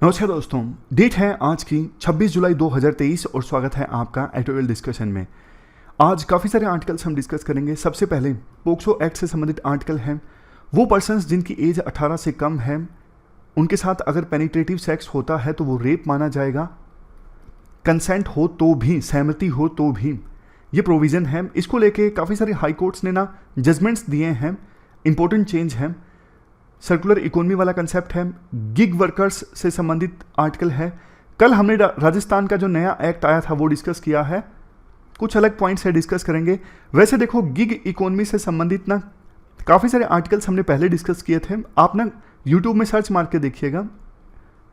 नमस्कार दोस्तों, डेट है आज की 26 जुलाई 2023 और स्वागत है आपका एटोएल डिस्कशन में। आज काफ़ी सारे आर्टिकल्स हम डिस्कस करेंगे। सबसे पहले पोक्सो एक्ट से संबंधित आर्टिकल है। वो पर्सन्स जिनकी एज 18 से कम है, उनके साथ अगर पेनिट्रेटिव सेक्स होता है तो वो रेप माना जाएगा। कंसेंट हो तो भी, सहमति हो तो भी, ये प्रोविज़न है। इसको लेके काफ़ी सारे हाई कोर्ट्स ने जजमेंट्स दिए हैं। इंपॉर्टेंट चेंज है। सर्कुलर इकोनॉमी वाला कंसेप्ट है। गिग वर्कर्स से संबंधित आर्टिकल है। कल हमने राजस्थान का जो नया एक्ट आया था वो डिस्कस किया है। कुछ अलग पॉइंट्स है, डिस्कस करेंगे। वैसे देखो, गिग इकोनॉमी से संबंधित काफ़ी सारे आर्टिकल्स हमने पहले डिस्कस किए थे। आप यूट्यूब में सर्च मार के देखिएगा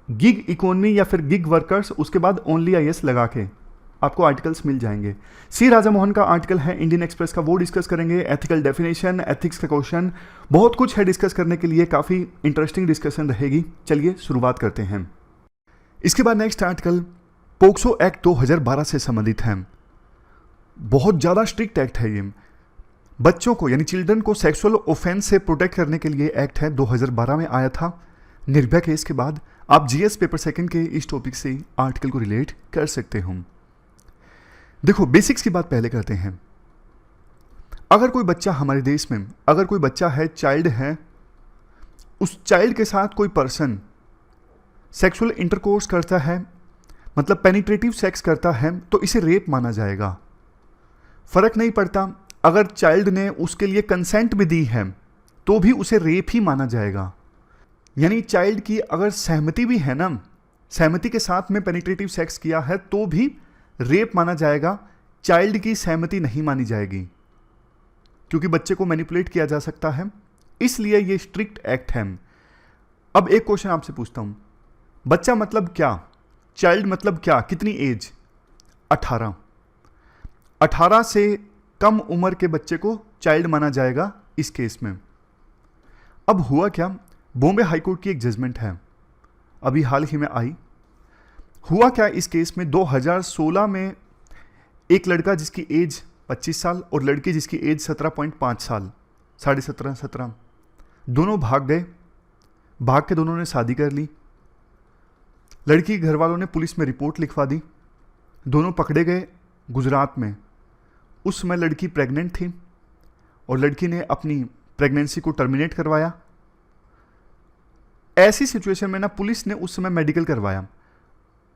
गिग इकोनॉमी या फिर गिग वर्कर्स, उसके बाद ओनली IS लगा के आपको आर्टिकल्स मिल जाएंगे। सी राजा मोहन का आर्टिकल है इंडियन एक्सप्रेस का, वो डिस्कस करेंगे। एथिकल डेफिनेशन, एथिक्स का क्वेश्चन, बहुत कुछ है डिस्कस करने के लिए। काफ़ी इंटरेस्टिंग डिस्कशन रहेगी। चलिए शुरुआत करते हैं। इसके बाद नेक्स्ट आर्टिकल पोक्सो एक्ट 2012 से संबंधित है। बहुत ज़्यादा स्ट्रिक्ट एक्ट है ये। बच्चों को यानी चिल्ड्रन को सेक्सुअल ऑफेंस से प्रोटेक्ट करने के लिए एक्ट है। 2012 में आया था निर्भया केस के बाद। आप GS पेपर सेकंड के इस टॉपिक से आर्टिकल को रिलेट कर सकते हो। देखो, बेसिक्स की बात पहले करते हैं। अगर कोई बच्चा हमारे देश में, अगर कोई बच्चा है, चाइल्ड है, उस चाइल्ड के साथ कोई पर्सन सेक्सुअल इंटरकोर्स करता है, मतलब पेनिट्रेटिव सेक्स करता है, तो इसे रेप माना जाएगा। फर्क नहीं पड़ता, अगर चाइल्ड ने उसके लिए कंसेंट भी दी है तो भी उसे रेप ही माना जाएगा। यानी चाइल्ड की अगर सहमति भी है सहमति के साथ में पेनिट्रेटिव सेक्स किया है तो भी रेप माना जाएगा। चाइल्ड की सहमति नहीं मानी जाएगी, क्योंकि बच्चे को मैनिपुलेट किया जा सकता है, इसलिए ये स्ट्रिक्ट एक्ट है। अब एक क्वेश्चन आपसे पूछता हूं, बच्चा मतलब क्या, चाइल्ड मतलब क्या, कितनी एज? 18। 18 से कम उम्र के बच्चे को चाइल्ड माना जाएगा इस केस में। अब हुआ क्या, बॉम्बे हाईकोर्ट की एक जजमेंट है, अभी हाल ही में आई। हुआ क्या इस केस में, 2016 में एक लड़का जिसकी एज 25 साल और लड़की जिसकी एज 17.5 साल, 17.5 दोनों भाग गए। भाग के दोनों ने शादी कर ली। लड़की के घर वालों ने पुलिस में रिपोर्ट लिखवा दी। दोनों पकड़े गए गुजरात में। उस समय लड़की प्रेग्नेंट थी और लड़की ने अपनी प्रेगनेंसी को टर्मिनेट करवाया। ऐसी सिचुएशन में पुलिस ने उस समय मेडिकल करवाया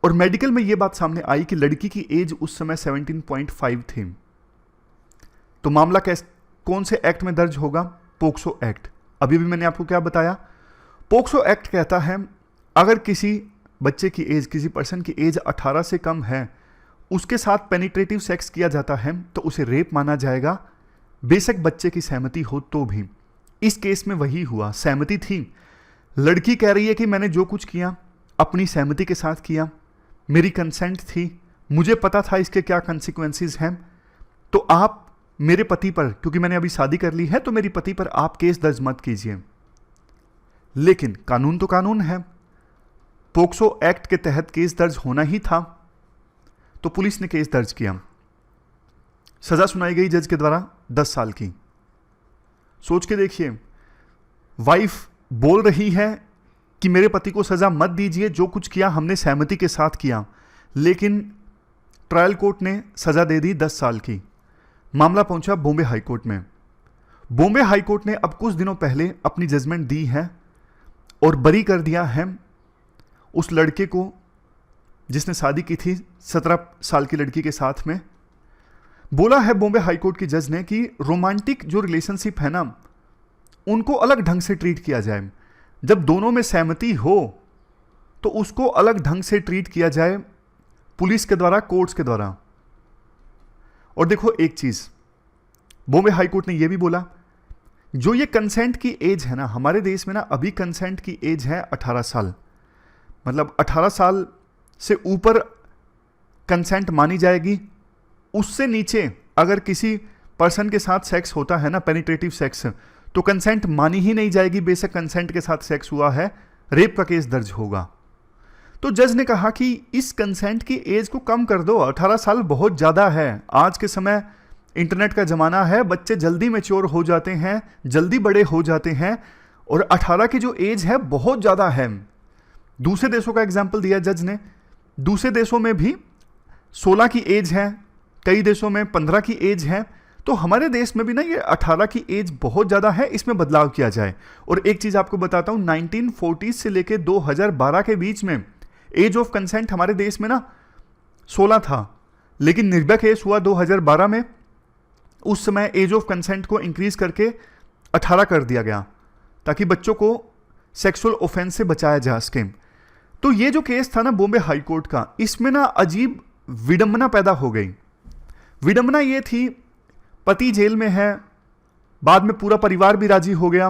और मेडिकल में यह बात सामने आई कि लड़की की एज उस समय 17.5 थी। तो मामला कौन से एक्ट में दर्ज होगा? POCSO act. अभी भी मैंने आपको क्या बताया, पोक्सो एक्ट कहता है अगर किसी बच्चे की एज, किसी पर्सन की एज 18 से कम है, उसके साथ पेनिट्रेटिव सेक्स किया जाता है तो उसे रेप माना जाएगा, बेशक बच्चे की सहमति हो तो भी। इस केस में वही हुआ, सहमति थी। लड़की कह रही है कि मैंने जो कुछ किया अपनी सहमति के साथ किया, मेरी कंसेंट थी, मुझे पता था इसके क्या कंसिक्वेंसेस हैं, तो आप मेरे पति पर, क्योंकि मैंने अभी शादी कर ली है तो मेरी पति पर आप केस दर्ज मत कीजिए। लेकिन कानून तो कानून है, पोक्सो एक्ट के तहत केस दर्ज होना ही था, तो पुलिस ने केस दर्ज किया। सजा सुनाई गई जज के द्वारा 10 साल की। सोच के देखिए, वाइफ बोल रही है कि मेरे पति को सजा मत दीजिए, जो कुछ किया हमने सहमति के साथ किया, लेकिन ट्रायल कोर्ट ने सजा दे दी 10 साल की। मामला पहुंचा बॉम्बे हाई कोर्ट में। बॉम्बे हाई कोर्ट ने अब कुछ दिनों पहले अपनी जजमेंट दी है और बरी कर दिया है उस लड़के को जिसने शादी की थी 17 साल की लड़की के साथ में। बोला है बॉम्बे हाई कोर्ट की जज ने कि रोमांटिक जो रिलेशनशिप है उनको अलग ढंग से ट्रीट किया जाए। जब दोनों में सहमति हो तो उसको अलग ढंग से ट्रीट किया जाए, पुलिस के द्वारा, कोर्ट्स के द्वारा। और देखो एक चीज, बॉम्बे हाई कोर्ट ने यह भी बोला, जो ये कंसेंट की एज है हमारे देश में अभी कंसेंट की एज है 18 साल। मतलब 18 साल से ऊपर कंसेंट मानी जाएगी। उससे नीचे अगर किसी पर्सन के साथ सेक्स होता है पेनिट्रेटिव सेक्स, तो कंसेंट मानी ही नहीं जाएगी, बेशक कंसेंट के साथ सेक्स हुआ है, रेप का केस दर्ज होगा। तो जज ने कहा कि इस कंसेंट की एज को कम कर दो, 18 साल बहुत ज़्यादा है। आज के समय इंटरनेट का ज़माना है, बच्चे जल्दी मैच्योर हो जाते हैं, जल्दी बड़े हो जाते हैं, और 18 की जो एज है बहुत ज़्यादा है। दूसरे देशों का एग्जाम्पल दिया जज ने, दूसरे देशों में भी 16 की एज है, कई देशों में 15 की एज है, तो हमारे देश में भी ना ये 18 की एज बहुत ज़्यादा है, इसमें बदलाव किया जाए। और एक चीज़ आपको बताता हूँ, 1940 से लेके 2012 के बीच में एज ऑफ कंसेंट हमारे देश में ना 16 था, लेकिन निर्भया केस हुआ 2012 में, उस समय एज ऑफ कंसेंट को इंक्रीज करके 18 कर दिया गया ताकि बच्चों को सेक्सुअल ऑफेंस से बचाया जा सके। तो ये जो केस था ना बॉम्बे हाई कोर्ट का, इसमें ना अजीब विडंबना पैदा हो गई। विडंबना ये थी, पति जेल में है, बाद में पूरा परिवार भी राजी हो गया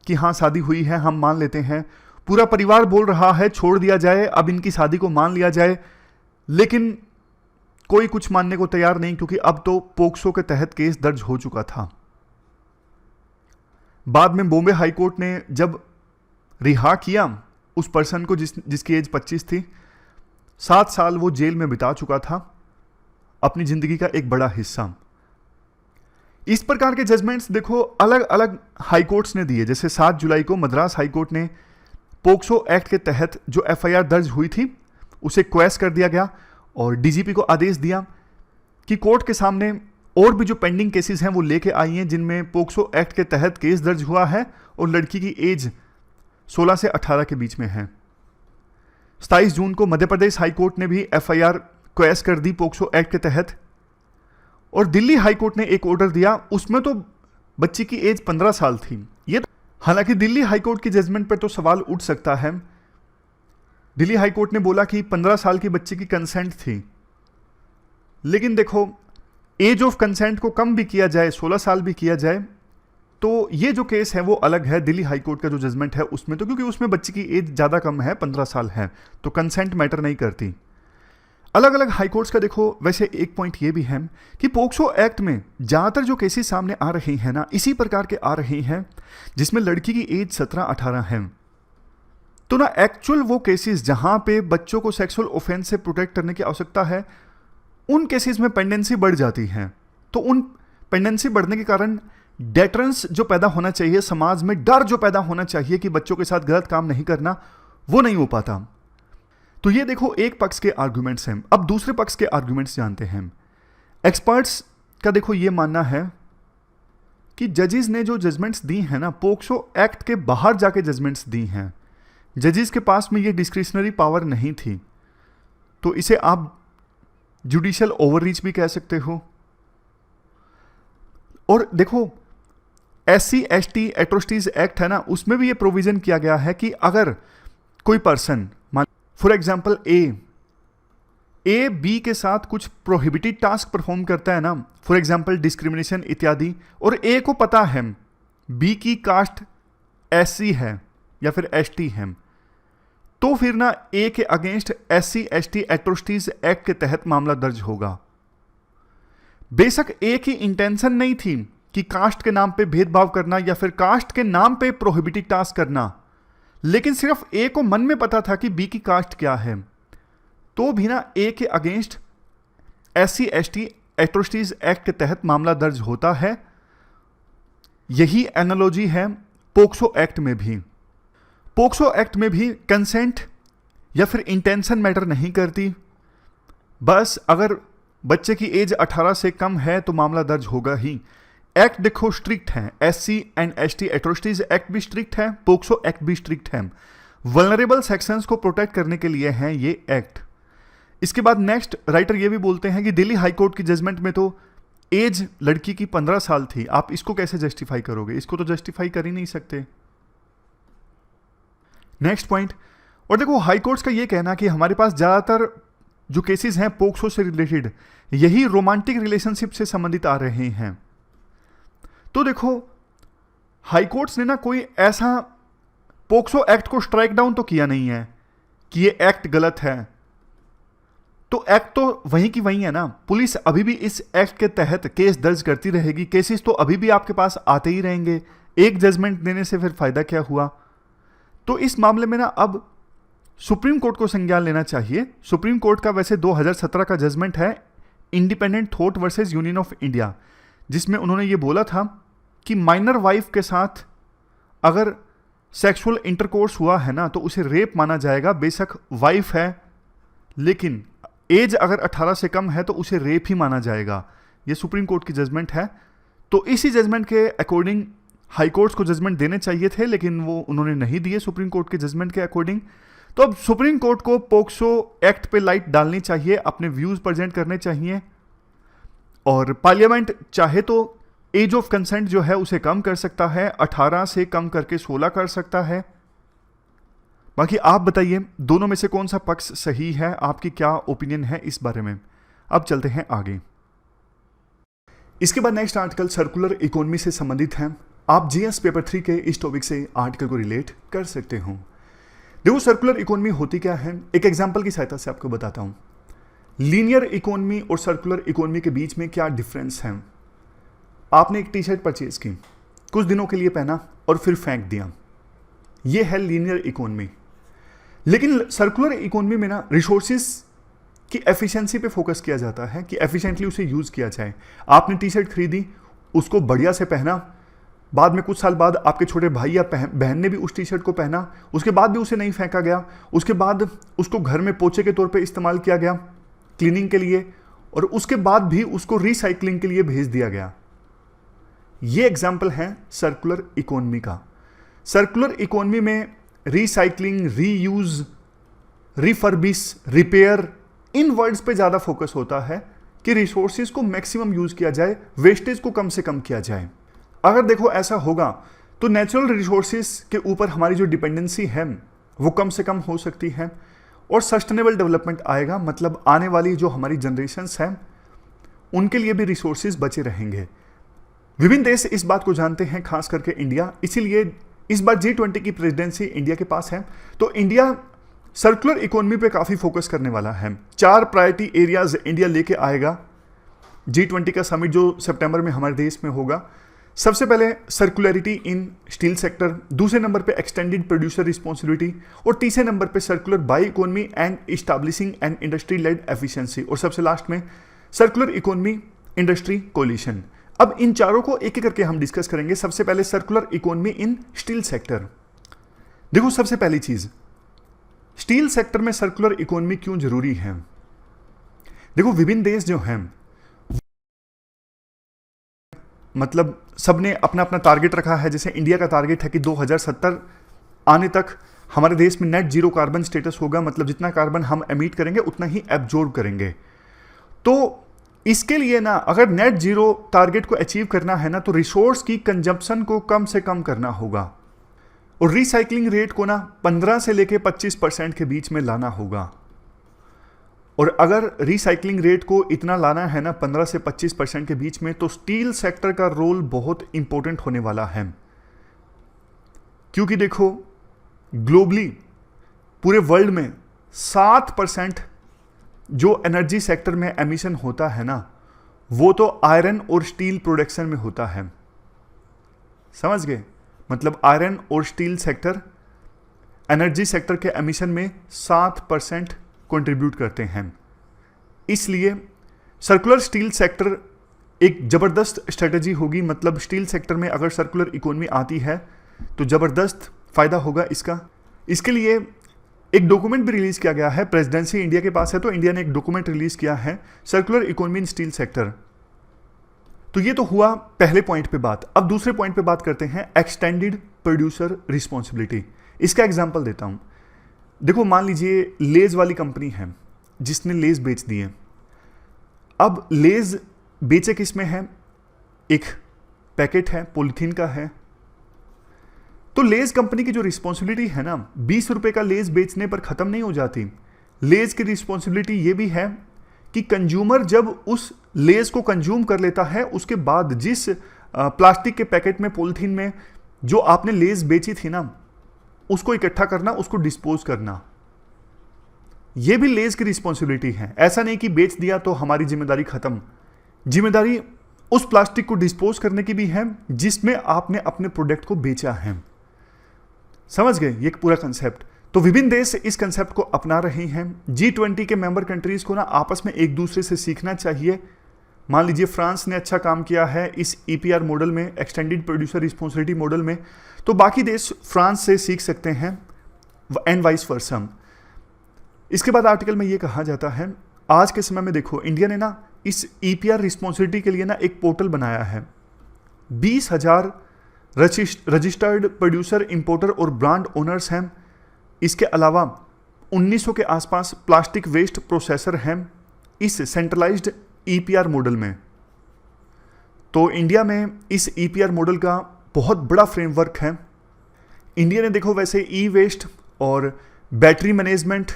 कि हाँ शादी हुई है, हम मान लेते हैं, पूरा परिवार बोल रहा है छोड़ दिया जाए, अब इनकी शादी को मान लिया जाए, लेकिन कोई कुछ मानने को तैयार नहीं, क्योंकि अब तो पोक्सो के तहत केस दर्ज हो चुका था। बाद में बॉम्बे हाई कोर्ट ने जब रिहा किया उस पर्सन को जिसकी एज 25 थी, 7 साल वो जेल में बिता चुका था, अपनी जिंदगी का एक बड़ा हिस्सा। इस प्रकार के जजमेंट्स देखो अलग अलग हाई कोर्ट्स ने दिए। जैसे 7 जुलाई को मद्रास हाई कोर्ट ने पोक्सो एक्ट के तहत जो एफआईआर दर्ज हुई थी उसे क्वेश कर दिया गया और डीजीपी को आदेश दिया कि कोर्ट के सामने और भी जो पेंडिंग केसेस हैं वो लेके आई हैं जिनमें पोक्सो एक्ट के तहत केस दर्ज हुआ है और लड़की की एज 16 से 18 के बीच में है। 27 जून को मध्य प्रदेश हाई कोर्ट ने भी एफआईआर क्वेश कर दी पोक्सो एक्ट के तहत, और दिल्ली हाई कोर्ट ने एक ऑर्डर दिया, उसमें तो बच्ची की एज 15 साल थी। ये हालांकि दिल्ली हाई कोर्ट की जजमेंट पर तो सवाल उठ सकता है। दिल्ली हाई कोर्ट ने बोला कि 15 साल की बच्ची की कंसेंट थी, लेकिन देखो एज ऑफ कंसेंट को कम भी किया जाए, 16 साल भी किया जाए, तो ये जो केस है वो अलग है दिल्ली हाई कोर्ट का जो जजमेंट है उसमें, तो क्योंकि उसमें बच्ची की एज ज़्यादा कम है, 15 साल है, तो कंसेंट मैटर नहीं करती। अलग अलग हाई कोर्ट्स का देखो वैसे एक पॉइंट ये भी है कि पोक्सो एक्ट में ज़्यादातर जो केसेस सामने आ रही हैं ना इसी प्रकार के आ रही हैं जिसमें लड़की की एज 17-18 है। तो ना एक्चुअल वो केसेस जहां पे बच्चों को सेक्सुअल ऑफेंस से प्रोटेक्ट करने की आवश्यकता है, उन केसेस में पेंडेंसी बढ़ जाती है। तो उन पेंडेंसी बढ़ने के कारण डेटरेंस जो पैदा होना चाहिए, समाज में डर जो पैदा होना चाहिए कि बच्चों के साथ गलत काम नहीं करना, वो नहीं हो पाता। तो ये देखो एक पक्ष के आर्गुमेंट्स हैं। अब दूसरे पक्ष के आर्गुमेंट्स जानते हैं। एक्सपर्ट्स का देखो ये मानना है कि जजेस ने जो जजमेंट्स दी हैं ना, पोक्सो एक्ट के बाहर जाके जजमेंट्स दी हैं। जजेस के पास में ये डिस्क्रिशनरी पावर नहीं थी, तो इसे आप जुडिशियल ओवररीच भी कह सकते हो। और देखो SC/ST एट्रोसिटीज एक्ट है ना, उसमें भी ये प्रोविजन किया गया है कि अगर कोई person, for example A B के साथ कुछ प्रोहिबिटेड टास्क परफॉर्म करता है ना, फॉर एग्जाम्पल डिस्क्रिमिनेशन इत्यादि, और ए को पता है बी की कास्ट SC है या फिर ST है, तो फिर ना ए के अगेंस्ट SC/ST एट्रोसिटीज एक्ट के तहत मामला दर्ज होगा। बेशक ए की इंटेंशन नहीं थी कि कास्ट के नाम पे भेदभाव करना या फिर कास्ट के नाम पे प्रोहिबिटेड टास्क करना, लेकिन सिर्फ ए को मन में पता था कि बी की कास्ट क्या है, तो भी ना ए के अगेंस्ट SC/ST एट्रोसिटीज एक्ट के तहत मामला दर्ज होता है। यही एनालॉजी है पोक्सो एक्ट में भी। पोक्सो एक्ट में भी कंसेंट या फिर इंटेंशन मैटर नहीं करती, बस अगर बच्चे की एज 18 से कम है तो मामला दर्ज होगा ही। एक्ट देखो स्ट्रिक्ट है, SC/ST एट्रोसिटीज एक्ट भी स्ट्रिक्ट है, पोक्सो एक्ट भी स्ट्रिक्ट है। वल्नरेबल सेक्शंस को प्रोटेक्ट करने के लिए है ये एक्ट। इसके बाद नेक्स्ट राइटर ये भी बोलते हैं कि दिल्ली हाई कोर्ट की जजमेंट में तो एज लड़की की 15 साल थी, आप इसको कैसे जस्टिफाई करोगे? इसको तो जस्टिफाई कर ही नहीं सकते। नेक्स्ट पॉइंट, और देखो हाई कोर्ट्स का ये कहना कि हमारे पास ज़्यादातर जो केसेस हैं पोक्सो से रिलेटेड, यही रोमांटिक रिलेशनशिप से संबंधित आ रहे हैं। तो देखो हाई कोर्ट्स ने ना कोई ऐसा पोक्सो एक्ट को स्ट्राइक डाउन तो किया नहीं है कि ये एक्ट गलत है, तो एक्ट तो वहीं की वहीं है ना। पुलिस अभी भी इस एक्ट के तहत केस दर्ज करती रहेगी, केसेस तो अभी भी आपके पास आते ही रहेंगे। एक जजमेंट देने से फिर फायदा क्या हुआ? तो इस मामले में ना अब सुप्रीम कोर्ट को संज्ञान लेना चाहिए। सुप्रीम कोर्ट का वैसे 2017 का जजमेंट है independent thought versus union of India, जिसमें उन्होंने ये बोला था कि माइनर वाइफ के साथ अगर सेक्सुअल इंटरकोर्स हुआ है ना तो उसे रेप माना जाएगा, बेशक वाइफ है, लेकिन एज अगर 18 से कम है तो उसे रेप ही माना जाएगा। ये सुप्रीम कोर्ट की जजमेंट है। तो इसी जजमेंट के अकॉर्डिंग हाई कोर्ट्स को जजमेंट देने चाहिए थे, लेकिन वो उन्होंने नहीं दिए सुप्रीम कोर्ट के जजमेंट के अकॉर्डिंग। तो अब सुप्रीम कोर्ट को पोक्सो एक्ट पे लाइट डालनी चाहिए, अपने व्यूज प्रेजेंट करने चाहिए, और पार्लियामेंट चाहे तो एज ऑफ कंसेंट जो है उसे कम कर सकता है, 18 से कम करके 16 कर सकता है। बाकी आप बताइए दोनों में से कौन सा पक्ष सही है, आपकी क्या ओपिनियन है इस बारे में। अब चलते हैं आगे। इसके बाद नेक्स्ट आर्टिकल सर्कुलर इकोनॉमी से संबंधित है। आप जीएस पेपर 3 के इस टॉपिक से आर्टिकल को रिलेट कर सकते हो। देखो सर्कुलर इकोनॉमी होती क्या है, एक एग्जांपल की सहायता से आपको बताता हूं। लीनियर इकोनॉमी और सर्कुलर इकोनॉमी के बीच में क्या डिफरेंस है। आपने एक टी शर्ट परचेज की, कुछ दिनों के लिए पहना और फिर फेंक दिया, यह है लीनियर इकोनॉमी। लेकिन सर्कुलर इकोनॉमी में ना रिसोर्सेज की एफिशिएंसी पे फोकस किया जाता है कि एफिशिएंटली उसे यूज किया जाए। आपने टी शर्ट खरीदी, उसको बढ़िया से पहना, बाद में कुछ साल बाद आपके छोटे भाई या बहन ने भी उस टी शर्ट को पहना, उसके बाद भी उसे नहीं फेंका गया, उसके बाद उसको घर में पोछे के तौर पे इस्तेमाल किया गया, क्लीनिंग के लिए, और उसके बाद भी उसको रिसाइकलिंग के लिए भेज दिया गया। ये एग्जाम्पल है सर्कुलर इकोनॉमी का। सर्कुलर इकोनॉमी में रिसाइकलिंग, रीयूज, रिफर्बिश, रिपेयर, इन वर्ड्स पे ज्यादा फोकस होता है कि रिसोर्सेज को मैक्सिमम यूज किया जाए, वेस्टेज को कम से कम किया जाए। अगर देखो ऐसा होगा तो नेचुरल रिसोर्सेज के ऊपर हमारी जो डिपेंडेंसी है वो कम से कम हो सकती है, और सस्टेनेबल डेवलपमेंट आएगा। मतलब आने वाली जो हमारी जनरेशंस हैं उनके लिए भी रिसोर्सेज बचे रहेंगे। विभिन्न देश इस बात को जानते हैं, खास करके इंडिया, इसीलिए इस बार G20 की प्रेसिडेंसी इंडिया के पास है। तो इंडिया सर्कुलर इकोनॉमी पे काफी फोकस करने वाला है। 4 प्रायोरिटी एरियाज इंडिया लेके आएगा G20 का समिट जो सितंबर में हमारे देश में होगा। सबसे पहले सर्कुलरिटी इन स्टील सेक्टर, दूसरे नंबर पे एक्सटेंडेड प्रोड्यूसर रिस्पॉन्सिबिलिटी, और तीसरे नंबर पे circular bio economy and establishing and industry led efficiency, और सबसे लास्ट में सर्कुलर इकोनॉमी इंडस्ट्री कोलिशन। अब इन चारों को एक एक करके हम डिस्कस करेंगे। सबसे पहले circular economy in steel sector. देखो सबसे पहली चीज, स्टील सेक्टर में सर्कुलर इकोनॉमी क्यों जरूरी है। देखो विभिन्न देश जो हैं, मतलब सबने अपना अपना टारगेट रखा है। जैसे इंडिया का टारगेट है कि 2070 आने तक हमारे देश में नेट जीरो कार्बन स्टेटस होगा, मतलब जितना कार्बन हम एमिट करेंगे उतना ही एब्जॉर्ब करेंगे। तो इसके लिए ना अगर नेट जीरो टारगेट को अचीव करना है ना तो रिसोर्स की कंजप्शन को कम से कम करना होगा, और रिसाइकलिंग रेट को ना 15 से लेके 25% के बीच में लाना होगा। और अगर रिसाइकलिंग रेट को इतना लाना है ना 15 से 25% के बीच में, तो स्टील सेक्टर का रोल बहुत इंपॉर्टेंट होने वाला है। क्योंकि देखो ग्लोबली पूरे वर्ल्ड में 7% जो एनर्जी सेक्टर में एमिशन होता है ना, वो तो आयरन और स्टील प्रोडक्शन में होता है। समझ गए, मतलब आयरन और स्टील सेक्टर एनर्जी सेक्टर के एमिशन में 7% कंट्रीब्यूट करते हैं। इसलिए सर्कुलर स्टील सेक्टर एक जबरदस्त स्ट्रेटजी होगी। मतलब स्टील सेक्टर में अगर सर्कुलर इकोनॉमी आती है तो जबरदस्त फायदा होगा इसका। इसके लिए एक डॉक्यूमेंट भी रिलीज किया गया है, प्रेसिडेंसी इंडिया के पास है तो इंडिया ने एक डॉक्यूमेंट रिलीज किया है, circular economy in steel sector. तो ये तो हुआ पहले पॉइंट पे बात। अब दूसरे पॉइंट पे बात करते हैं, एक्सटेंडेड प्रोड्यूसर रिस्पॉन्सिबिलिटी। इसका एग्जांपल देता हूं। देखो मान लीजिए लेज वाली कंपनी है जिसने लेज बेच दिए। अब लेज बेचे किस में है, एक पैकेट है, पॉलिथीन का है। तो लेज कंपनी की जो रिस्पॉन्सिबिलिटी है ना, 20 रुपए का लेज बेचने पर खत्म नहीं हो जाती। लेज की रिस्पॉन्सिबिलिटी ये भी है कि कंज्यूमर जब उस लेज को कंज्यूम कर लेता है, उसके बाद जिस प्लास्टिक के पैकेट में, पॉलिथीन में जो आपने लेज बेची थी ना, उसको इकट्ठा करना, उसको डिस्पोज करना, यह भी लेज की रिस्पॉन्सिबिलिटी है। ऐसा नहीं कि बेच दिया तो हमारी जिम्मेदारी खत्म। जिम्मेदारी उस प्लास्टिक को डिस्पोज करने की भी है जिसमें आपने अपने प्रोडक्ट को बेचा है। समझ गए ये पूरा कंसेप्ट। तो विभिन्न देश इस कंसेप्ट को अपना रहे हैं। G20 के मेंबर कंट्रीज को ना आपस में एक दूसरे से सीखना चाहिए। मान लीजिए फ्रांस ने अच्छा काम किया है इस ईपीआर मॉडल में, एक्सटेंडेड प्रोड्यूसर रिस्पॉन्सिबिलिटी मॉडल में, तो बाकी देश फ्रांस से सीख सकते हैं एंड वाइस वर्सा। इसके बाद आर्टिकल में ये कहा जाता है, आज के समय में देखो इंडिया ने ना इस ईपीआर रिस्पॉन्सिबिलिटी के लिए ना एक पोर्टल बनाया है। 20,000 रजिस्टर्ड प्रोड्यूसर, इंपोर्टर और ब्रांड ओनर्स हैं। इसके अलावा 1900 के आसपास प्लास्टिक वेस्ट प्रोसेसर हैं इस सेंट्रलाइज्ड ईपीआर मॉडल में। तो इंडिया में इस ईपीआर मॉडल का बहुत बड़ा फ्रेमवर्क है। इंडिया ने देखो वैसे ई वेस्ट और बैटरी मैनेजमेंट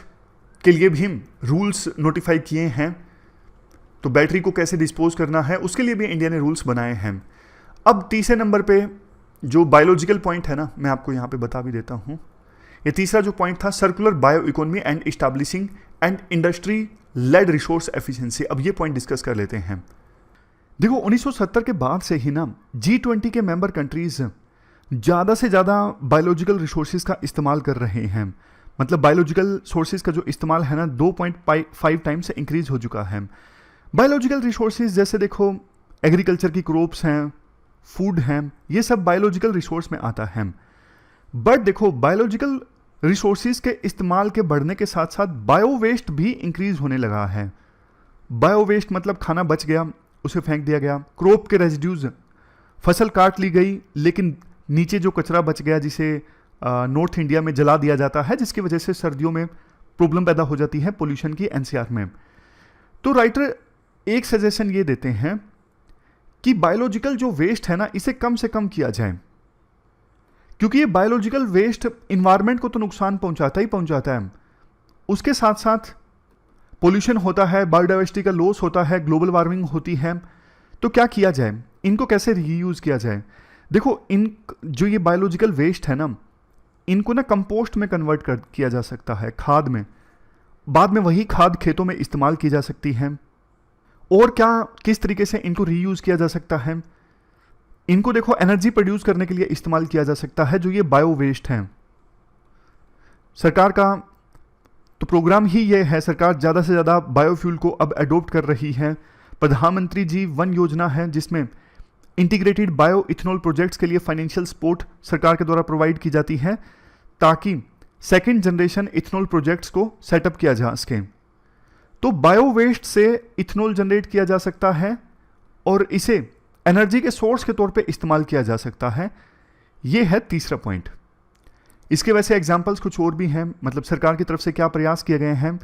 के लिए भी रूल्स नोटिफाई किए हैं, तो बैटरी को कैसे डिस्पोज करना है उसके लिए भी इंडिया ने रूल्स बनाए हैं। अब तीसरे नंबर पे जो बायोलॉजिकल पॉइंट है ना, मैं आपको यहाँ पे बता भी देता हूँ। ये तीसरा जो पॉइंट था, circular bio economy and establishing and industry led resource efficiency. अब ये पॉइंट डिस्कस कर लेते हैं। देखो 1970 के बाद से ही ना G20 के मेंबर कंट्रीज ज़्यादा से ज़्यादा बायोलॉजिकल रिसोर्सेज का इस्तेमाल कर रहे हैं। मतलब बायोलॉजिकल सोर्सेज का जो इस्तेमाल है ना 2.5 टाइम से इंक्रीज हो चुका है। बायोलॉजिकल रिसोर्सेज जैसे देखो एग्रीकल्चर की क्रॉप्स हैं, फूड हैं, ये सब बायोलॉजिकल रिसोर्स में आता है। बट देखो बायोलॉजिकल रिसोर्सेज के इस्तेमाल के बढ़ने के साथ साथ बायो वेस्ट भी इंक्रीज होने लगा है। बायो वेस्ट मतलब खाना बच गया, उसे फेंक दिया गया, क्रॉप के रेजिड्यूज, फसल काट ली गई लेकिन नीचे जो कचरा बच गया जिसे नॉर्थ इंडिया में जला दिया जाता है, जिसकी वजह से सर्दियों में प्रॉब्लम पैदा हो जाती है पोल्यूशन की एनसीआर में। तो राइटर एक सजेशन ये देते हैं कि बायोलॉजिकल जो वेस्ट है ना इसे कम से कम किया जाए, क्योंकि ये बायोलॉजिकल वेस्ट इन्वायरमेंट को तो नुकसान पहुंचाता ही पहुंचाता है, उसके साथ साथ पोल्यूशन होता है, बायोडाइवर्सिटी का लॉस होता है, ग्लोबल वार्मिंग होती है। तो क्या किया जाए, इनको कैसे रीयूज किया जाए? देखो इन जो ये बायोलॉजिकल वेस्ट है ना, इनको ना कंपोस्ट में कन्वर्ट किया जा सकता है, खाद में। बाद में वही खाद खेतों में इस्तेमाल की जा सकती है। और क्या किस तरीके से इनको रीयूज किया जा सकता है? इनको देखो एनर्जी प्रोड्यूस करने के लिए इस्तेमाल किया जा सकता है, जो ये बायो वेस्ट हैं। सरकार का तो प्रोग्राम ही ये है, सरकार ज़्यादा से ज़्यादा बायोफ्यूल को अब अडोप्ट कर रही है। प्रधानमंत्री जी वन योजना है जिसमें इंटीग्रेटेड बायो इथेनॉल प्रोजेक्ट्स के लिए फाइनेंशियल सपोर्ट सरकार के द्वारा प्रोवाइड की जाती है, ताकि सेकेंड जनरेशन इथेनॉल प्रोजेक्ट्स को सेटअप किया जा सके। तो बायो वेस्ट से इथेनॉल जनरेट किया जा सकता है और इसे एनर्जी के सोर्स के तौर पे इस्तेमाल किया जा सकता है। ये है तीसरा पॉइंट। इसके वैसे एग्जांपल्स कुछ और भी हैं, मतलब सरकार की तरफ से क्या प्रयास किए गए हैं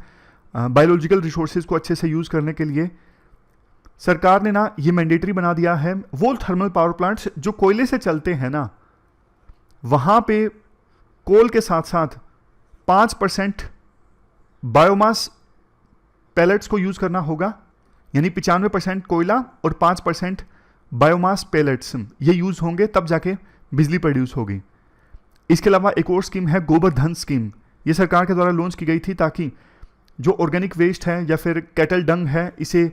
बायोलॉजिकल रिसोर्सेज को अच्छे से यूज़ करने के लिए। सरकार ने ना ये मैंडेटरी बना दिया है, वो थर्मल पावर प्लांट्स जो कोयले से चलते हैं ना, वहाँ पे कोल के साथ साथ 5% बायोमास पैलेट्स को यूज़ करना होगा, यानी 95% कोयला और 5% बायोमास पैलेट्स ये यूज़ होंगे, तब जाके बिजली प्रोड्यूस होगी। इसके अलावा एक और स्कीम है गोबरधन स्कीम, ये सरकार के द्वारा लॉन्च की गई थी ताकि जो ऑर्गेनिक वेस्ट है या फिर कैटल डंग है, इसे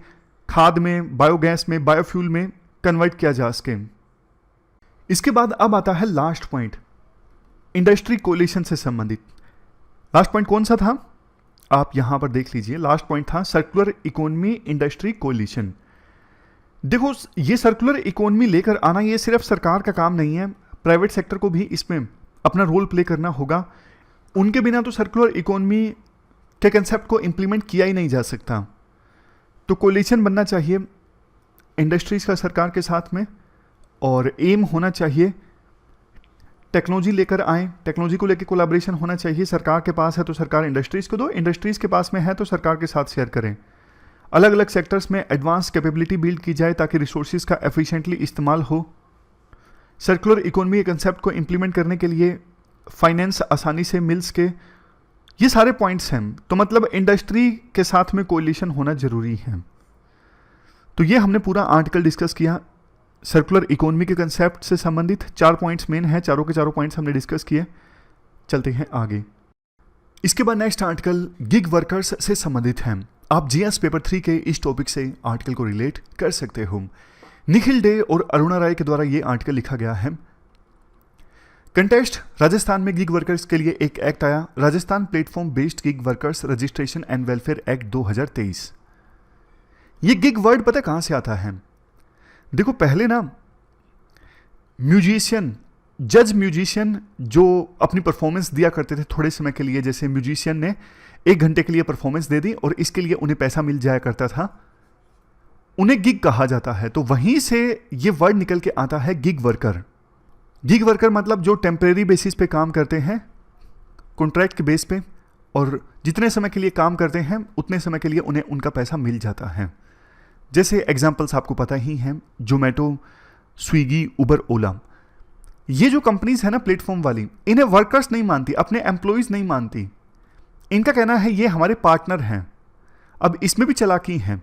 खाद में, बायोगैस में, बायोफ्यूल में कन्वर्ट किया जा सके। इसके बाद अब आता है लास्ट पॉइंट, इंडस्ट्री कोलिशन से संबंधित। लास्ट पॉइंट कौन सा था आप यहां पर देख लीजिए, लास्ट पॉइंट था सर्कुलर इकोनॉमी इंडस्ट्री कोलिशन। देखो ये सर्कुलर इकोनॉमी लेकर आना ये सिर्फ सरकार का काम नहीं है, प्राइवेट सेक्टर को भी इसमें अपना रोल प्ले करना होगा। उनके बिना तो सर्कुलर इकोनॉमी के कंसेप्ट को इम्प्लीमेंट किया ही नहीं जा सकता। तो कोलिशन बनना चाहिए इंडस्ट्रीज का सरकार के साथ में, और एम होना चाहिए टेक्नोलॉजी लेकर आए, टेक्नोलॉजी को लेकर कोलैबोरेशन होना चाहिए। सरकार के पास है तो सरकार इंडस्ट्रीज को दो, इंडस्ट्रीज के पास में है तो सरकार के साथ शेयर करें। अलग अलग सेक्टर्स में एडवांस कैपेबिलिटी बिल्ड की जाए ताकि रिसोर्सेज का एफिशिएंटली इस्तेमाल हो। सर्कुलर इकोनॉमी के कंसेप्ट को इम्प्लीमेंट करने के लिए फाइनेंस आसानी से मिल सके, ये सारे पॉइंट्स हैं। तो मतलब इंडस्ट्री के साथ में कोलिशन होना जरूरी है। तो ये हमने पूरा आर्टिकल डिस्कस किया सर्कुलर इकोनॉमी के कंसेप्ट से संबंधित। 4 पॉइंट्स मेन है, चारों के चारों पॉइंट्स हमने डिस्कस किए। चलते हैं आगे। इसके बाद नेक्स्ट आर्टिकल गिग वर्कर्स से संबंधित है। आप जीएस पेपर 3 के इस टॉपिक से आर्टिकल को रिलेट कर सकते हो। निखिल डे और अरुणा राय के द्वारा ये आर्टिकल लिखा गया है। कंटेस्ट, राजस्थान में गिग वर्कर्स के लिए एक एक्ट आया, Rajasthan platform based gig workers registration and welfare act 2023। ये गिग वर्ड पता कहाँ से आता है? देखो पहले ना म्यूजिशियन, जज म्यूजिशियन जो अपनी परफॉर्मेंस दिया करते थे थोड़े समय के लिए, जैसे म्यूजिशियन ने 1 घंटे के लिए परफॉर्मेंस दे दी और इसके लिए उन्हें पैसा मिल जाया करता था, उन्हें गिग कहा जाता है। तो वहीं से ये वर्ड निकल के आता है गिग वर्कर। गिग वर्कर मतलब जो टेम्परेरी बेसिस पे काम करते हैं, कॉन्ट्रैक्ट के बेस पे, और जितने समय के लिए काम करते हैं उतने समय के लिए उन्हें उनका पैसा मिल जाता है। जैसे एग्जाम्पल्स आपको पता ही हैं, जोमेटो, स्विगी, उबर, ओला। ये जो कंपनीज है ना प्लेटफॉर्म वाली, इन्हें वर्कर्स नहीं मानती, अपने एम्प्लॉयज नहीं मानती। इनका कहना है ये हमारे पार्टनर हैं। अब इसमें भी चालाकी है।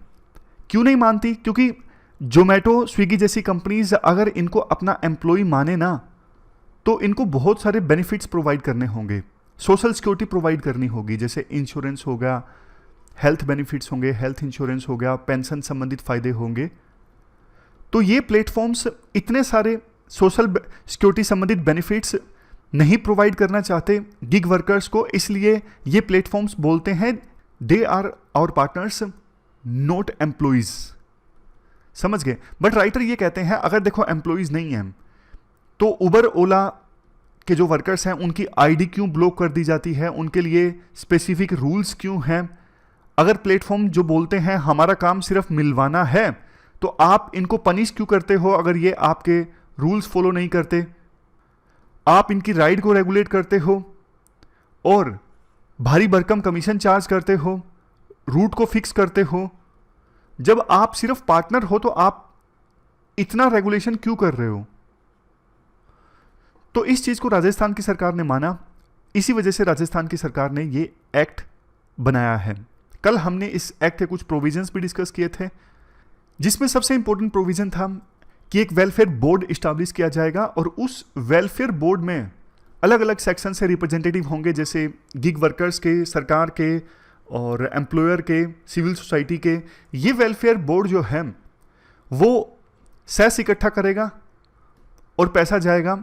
क्यों नहीं मानती? क्योंकि जोमेटो, स्विगी जैसी कंपनीज अगर इनको अपना एम्प्लॉय माने ना, तो इनको बहुत सारे बेनिफिट्स प्रोवाइड करने होंगे, सोशल सिक्योरिटी प्रोवाइड करनी होगी, जैसे इंश्योरेंस हो गया, हेल्थ बेनिफिट्स होंगे, हेल्थ इंश्योरेंस हो गया, पेंशन संबंधित फायदे होंगे। तो ये प्लेटफॉर्म्स इतने सारे सोशल सिक्योरिटी संबंधित बेनिफिट्स नहीं प्रोवाइड करना चाहते गिग वर्कर्स को, इसलिए ये प्लेटफॉर्म्स बोलते हैं they are our partners not employees. समझ गए? बट राइटर ये कहते हैं अगर देखो एम्प्लॉइज नहीं हैं तो उबर, ओला के जो वर्कर्स हैं उनकी आईडी क्यों ब्लॉक कर दी जाती है, उनके लिए स्पेसिफिक रूल्स क्यों हैं? अगर प्लेटफॉर्म जो बोलते हैं हमारा काम सिर्फ मिलवाना है, तो आप इनको पनिश क्यों करते हो अगर ये आपके रूल्स फॉलो नहीं करते? आप इनकी राइड को रेगुलेट करते हो और भारी भरकम कमीशन चार्ज करते हो, रूट को फिक्स करते हो। जब आप सिर्फ पार्टनर हो तो आप इतना रेगुलेशन क्यों कर रहे हो? तो इस चीज को राजस्थान की सरकार ने माना, इसी वजह से राजस्थान की सरकार ने ये एक्ट बनाया है। कल हमने इस एक्ट के कुछ प्रोविजंस भी डिस्कस किए थे, जिसमें सबसे इंपॉर्टेंट प्रोविजन था कि एक वेलफेयर बोर्ड इस्टेब्लिश किया जाएगा और उस वेलफेयर बोर्ड में अलग अलग सेक्शन से रिप्रेजेंटेटिव होंगे, जैसे गिग वर्कर्स के, सरकार के और एम्प्लॉयर के, सिविल सोसाइटी के। ये वेलफेयर बोर्ड जो है वो सेस इकट्ठा करेगा और पैसा जाएगा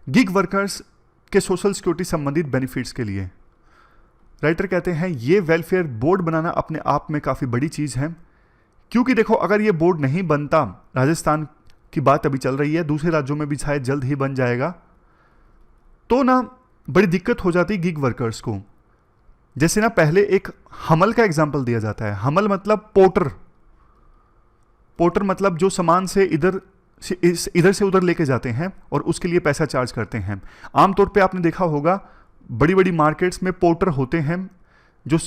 गिग वर्कर्स के सोशल सिक्योरिटी संबंधित बेनिफिट्स के लिए। राइटर कहते हैं ये वेलफेयर बोर्ड बनाना अपने आप में काफ़ी बड़ी चीज़ है, क्योंकि देखो अगर ये बोर्ड नहीं बनता, राजस्थान की बात अभी चल रही है, दूसरे राज्यों में भी शायद जल्द ही बन जाएगा, तो ना बड़ी दिक्कत हो जाती गिग वर्कर्स को। जैसे ना पहले एक हमल का एग्जाम्पल दिया जाता है। हमल मतलब पोर्टर। पोर्टर मतलब जो सामान से इधर से उधर लेके जाते हैं और उसके लिए पैसा चार्ज करते हैं। आमतौर पे आपने देखा होगा बड़ी बड़ी मार्केट्स में पोर्टर होते हैं जो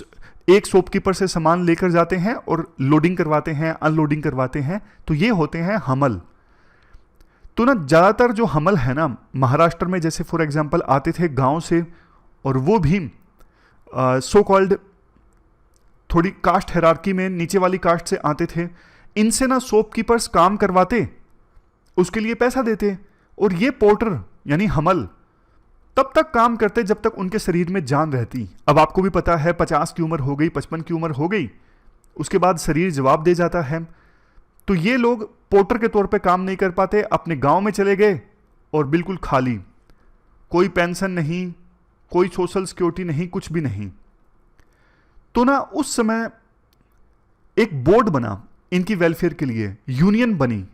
एक शॉपकीपर से सामान लेकर जाते हैं और लोडिंग करवाते हैं, अनलोडिंग करवाते हैं, तो ये होते हैं हमल। तो ना ज़्यादातर जो हमल है ना महाराष्ट्र में, जैसे फॉर एग्जांपल आते थे गांव से, और वो भी सो कॉल्ड थोड़ी कास्ट हायरार्की में नीचे वाली कास्ट से आते थे। इनसे ना शॉपकीपर्स काम करवाते, उसके लिए पैसा देते, और ये पोर्टर यानी हमल तब तक काम करते जब तक उनके शरीर में जान रहती। अब आपको भी पता है 50 की उम्र हो गई, 55 की उम्र हो गई, उसके बाद शरीर जवाब दे जाता है। तो ये लोग पोर्टर के तौर पे काम नहीं कर पाते, अपने गांव में चले गए और बिल्कुल खाली, कोई पेंशन नहीं, कोई सोशल सिक्योरिटी नहीं, कुछ भी नहीं। तो ना उस समय एक बोर्ड बना इनकी वेलफेयर के लिए, यूनियन बनी,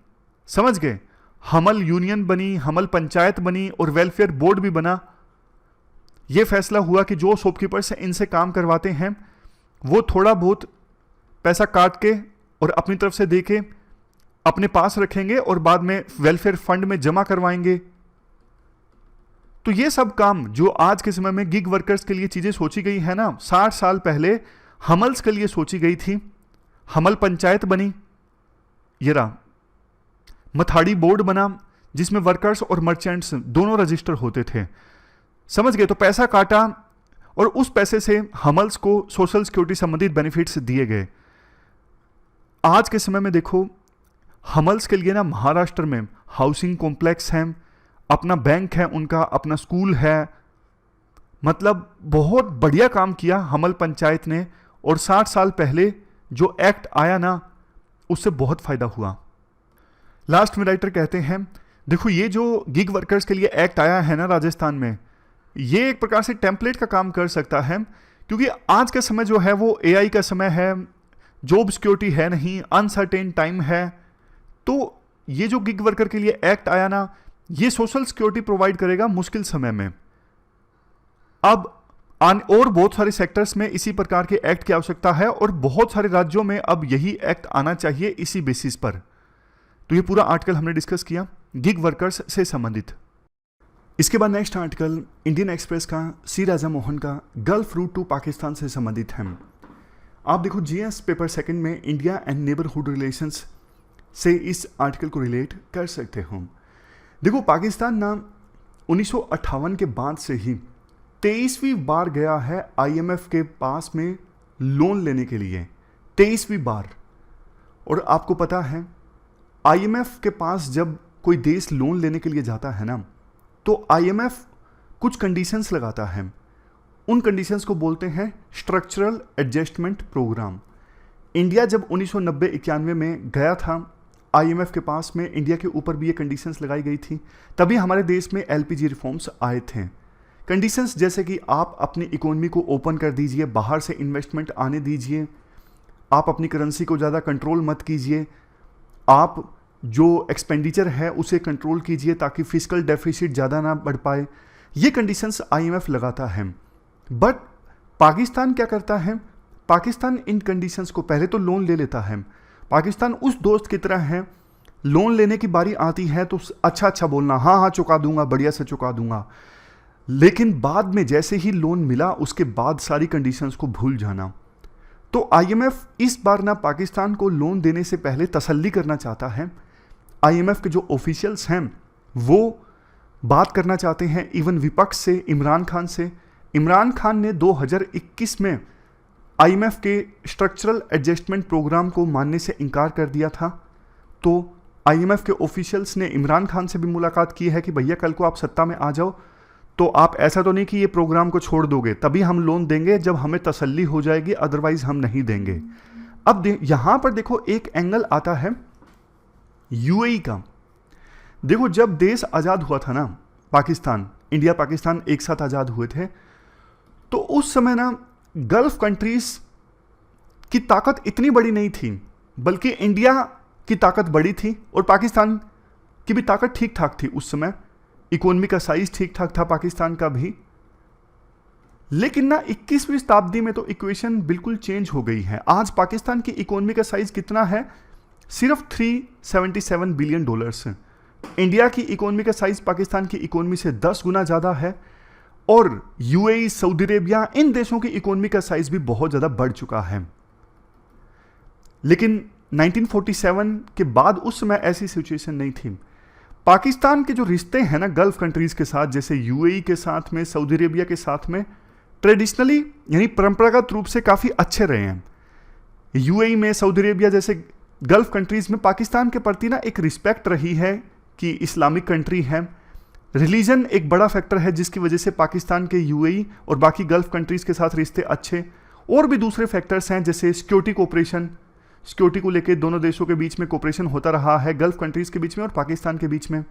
समझ गए? हमल यूनियन बनी, हमल पंचायत बनी और वेलफेयर बोर्ड भी बना। यह फैसला हुआ कि जो शॉपकीपर से इनसे काम करवाते हैं वो थोड़ा बहुत पैसा काट के और अपनी तरफ से दे के अपने पास रखेंगे और बाद में वेलफेयर फंड में जमा करवाएंगे। तो ये सब काम जो आज के समय में गिग वर्कर्स के लिए चीजें सोची गई है ना, 60 साल पहले हमल्स के लिए सोची गई थी। हमल पंचायत बनी, ये रहा। मथाड़ी बोर्ड बना जिसमें वर्कर्स और मर्चेंट्स दोनों रजिस्टर होते थे, समझ गए? तो पैसा काटा और उस पैसे से हमल्स को सोशल सिक्योरिटी संबंधित बेनिफिट्स दिए गए। आज के समय में देखो हमल्स के लिए ना महाराष्ट्र में हाउसिंग कॉम्प्लेक्स हैं, अपना बैंक है उनका, अपना स्कूल है, मतलब बहुत बढ़िया काम किया हमल पंचायत ने। और 60 साल पहले जो एक्ट आया ना उससे बहुत फायदा हुआ। लास्ट में राइटर कहते हैं देखो ये जो गिग वर्कर्स के लिए एक्ट आया है ना राजस्थान में, ये एक प्रकार से टेम्पलेट का काम कर सकता है, क्योंकि आज का समय जो है वो एआई का समय है, जॉब सिक्योरिटी है नहीं, अनसर्टेन टाइम है। तो ये जो गिग वर्कर के लिए एक्ट आया ना, ये सोशल सिक्योरिटी प्रोवाइड करेगा मुश्किल समय में। अब और बहुत सारे सेक्टर्स में इसी प्रकार के एक्ट की आवश्यकता है और बहुत सारे राज्यों में अब यही एक्ट आना चाहिए इसी बेसिस पर। तो ये पूरा आर्टिकल हमने डिस्कस किया गिग वर्कर्स से संबंधित। इसके बाद नेक्स्ट आर्टिकल इंडियन एक्सप्रेस का सी राजा मोहन का गल्फ रूट टू पाकिस्तान से संबंधित है। आप देखो जीएस पेपर सेकंड में इंडिया एंड नेबरहुड रिलेशंस से इस आर्टिकल को रिलेट कर सकते हो। देखो पाकिस्तान ना 1958 के बाद से ही 23वीं बार गया है आईएमएफ के पास में लोन लेने के लिए, 23वीं बार। और आपको पता है आईएमएफ के पास जब कोई देश लोन लेने के लिए जाता है ना, तो आईएमएफ कुछ कंडीशंस लगाता है। उन कंडीशंस को बोलते हैं स्ट्रक्चरल एडजस्टमेंट प्रोग्राम। इंडिया जब 1990-91 में गया था आईएमएफ के पास में, इंडिया के ऊपर भी ये कंडीशंस लगाई गई थी। तभी हमारे देश में एलपीजी रिफॉर्म्स आए थे। कंडीशंस जैसे कि आप अपनी इकोनॉमी को ओपन कर दीजिए, बाहर से इन्वेस्टमेंट आने दीजिए, आप अपनी करेंसी को ज़्यादा कंट्रोल मत कीजिए, आप जो एक्सपेंडिचर है उसे कंट्रोल कीजिए ताकि फिस्कल डेफिसिट ज़्यादा ना बढ़ पाए। ये कंडीशंस आईएमएफ लगाता है। बट पाकिस्तान क्या करता है, पाकिस्तान इन कंडीशंस को पहले तो लोन ले लेता है। पाकिस्तान उस दोस्त की तरह है, लोन लेने की बारी आती है तो अच्छा बोलना, हाँ हाँ चुका दूंगा, बढ़िया से चुका दूंगा। लेकिन बाद में जैसे ही लोन मिला उसके बाद सारी कंडीशंस को भूल जाना। तो आईएमएफ इस बार ना पाकिस्तान को लोन देने से पहले तसल्ली करना चाहता है। आईएमएफ के जो ऑफिशियल्स हैं वो बात करना चाहते हैं इवन विपक्ष से, इमरान खान से। इमरान खान ने 2021 में आईएमएफ के स्ट्रक्चरल एडजस्टमेंट प्रोग्राम को मानने से इनकार कर दिया था। तो आईएमएफ के ऑफिशियल्स ने इमरान खान से भी मुलाकात की है कि भैया कल को आप सत्ता में आ जाओ तो आप ऐसा तो नहीं कि ये प्रोग्राम को छोड़ दोगे, तभी हम लोन देंगे जब हमें तसल्ली हो जाएगी, अदरवाइज हम नहीं देंगे। अब यहां पर देखो एक एंगल आता है यूएई का। देखो जब देश आज़ाद हुआ था ना, पाकिस्तान, इंडिया पाकिस्तान एक साथ आज़ाद हुए थे, तो उस समय ना गल्फ कंट्रीज की ताकत इतनी बड़ी नहीं थी, बल्कि इंडिया की ताकत बड़ी थी और पाकिस्तान की भी ताकत ठीक ठाक थी। उस समय इकोनॉमी का साइज ठीक ठाक था पाकिस्तान का भी। लेकिन ना 21वीं शताब्दी में तो इक्वेशन बिल्कुल चेंज हो गई है। आज पाकिस्तान की इकोनॉमी का साइज कितना है, सिर्फ $377 बिलियन। इंडिया की इकोनॉमी का साइज पाकिस्तान की इकोनॉमी से 10 गुना ज़्यादा है। और यूएई, सऊदी अरेबिया, इन देशों की इकोनॉमी का साइज भी बहुत ज़्यादा बढ़ चुका है। लेकिन 1947 के बाद उस समय ऐसी सिचुएशन नहीं थी। पाकिस्तान के जो रिश्ते हैं ना गल्फ कंट्रीज़ के साथ, जैसे यूएई के साथ में, सऊदी अरेबिया के साथ में, ट्रेडिशनली यानी परंपरागत रूप से काफ़ी अच्छे रहे हैं। यूएई में, सऊदी अरेबिया जैसे गल्फ कंट्रीज़ में पाकिस्तान के प्रति ना एक रिस्पेक्ट रही है कि इस्लामिक कंट्री है। रिलीजन एक बड़ा फैक्टर है जिसकी वजह से पाकिस्तान के यूएई और बाकी गल्फ कंट्रीज़ के साथ रिश्ते अच्छे। और भी दूसरे फैक्टर्स हैं जैसे सिक्योरिटी कोऑपरेशन, सिक्योरिटी को लेकर दोनों देशों के बीच में कोऑपरेशन होता रहा है, गल्फ कंट्रीज़ के बीच में और पाकिस्तान के बीच में।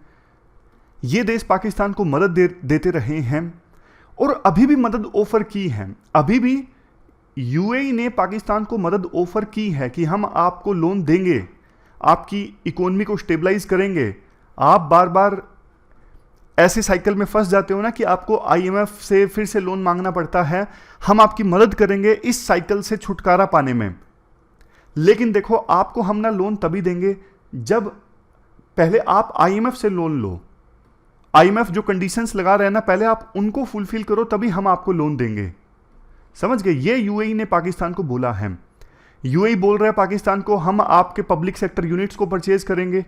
ये देश पाकिस्तान को मदद देते रहे हैं और अभी भी मदद ऑफर की है। अभी भी यूएई ने पाकिस्तान को मदद ऑफर की है कि हम आपको लोन देंगे, आपकी इकोनॉमी को स्टेबलाइज करेंगे। आप बार बार ऐसे साइकिल में फंस जाते हो ना कि आपको आईएमएफ से फिर से लोन मांगना पड़ता है, हम आपकी मदद करेंगे इस साइकिल से छुटकारा पाने में। लेकिन देखो आपको हम ना लोन तभी देंगे जब पहले आप आईएमएफ से लोन लो। आईएमएफ जो कंडीशंस लगा रहे हैं ना, पहले आप उनको फुलफिल करो तभी हम आपको लोन देंगे। समझ गए? ये यूएई ने पाकिस्तान को बोला है। यूएई बोल रहा है पाकिस्तान को, हम आपके पब्लिक सेक्टर यूनिट्स को परचेज करेंगे,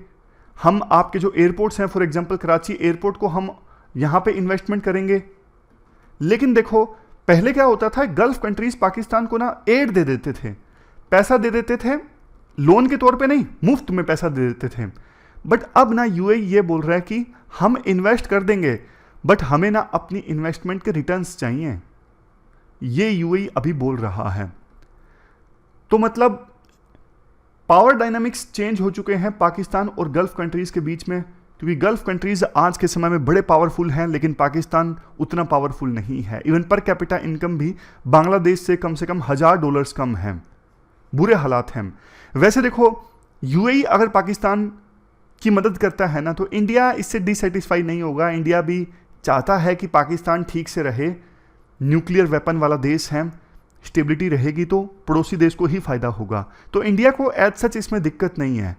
हम आपके जो एयरपोर्ट्स हैं, फॉर एग्जांपल कराची एयरपोर्ट को हम यहां पे इन्वेस्टमेंट करेंगे। लेकिन देखो पहले क्या होता था, गल्फ कंट्रीज पाकिस्तान को ना एड दे देते थे, पैसा दे देते थे, लोन के तौर पे नहीं, मुफ्त में पैसा दे देते थे। बट अब ना यूएई ये बोल रहा है कि हम इन्वेस्ट कर देंगे बट हमें ना अपनी इन्वेस्टमेंट के रिटर्न्स चाहिए। ये यूएई अभी बोल रहा है। तो मतलब पावर डायनामिक्स चेंज हो चुके हैं पाकिस्तान और गल्फ कंट्रीज के बीच में, क्योंकि गल्फ कंट्रीज आज के समय में बड़े पावरफुल हैं लेकिन पाकिस्तान उतना पावरफुल नहीं है। इवन पर कैपिटा इनकम भी बांग्लादेश से कम $1000 कम है। बुरे हालात हैं। वैसे देखो, यूएई अगर पाकिस्तान की मदद करता है ना, तो इंडिया इससे डिससेटिस्फाई नहीं होगा। इंडिया भी चाहता है कि पाकिस्तान ठीक से रहे, न्यूक्लियर वेपन वाला देश है, स्टेबिलिटी रहेगी तो पड़ोसी देश को ही फायदा होगा। तो इंडिया को एज सच इसमें दिक्कत नहीं है।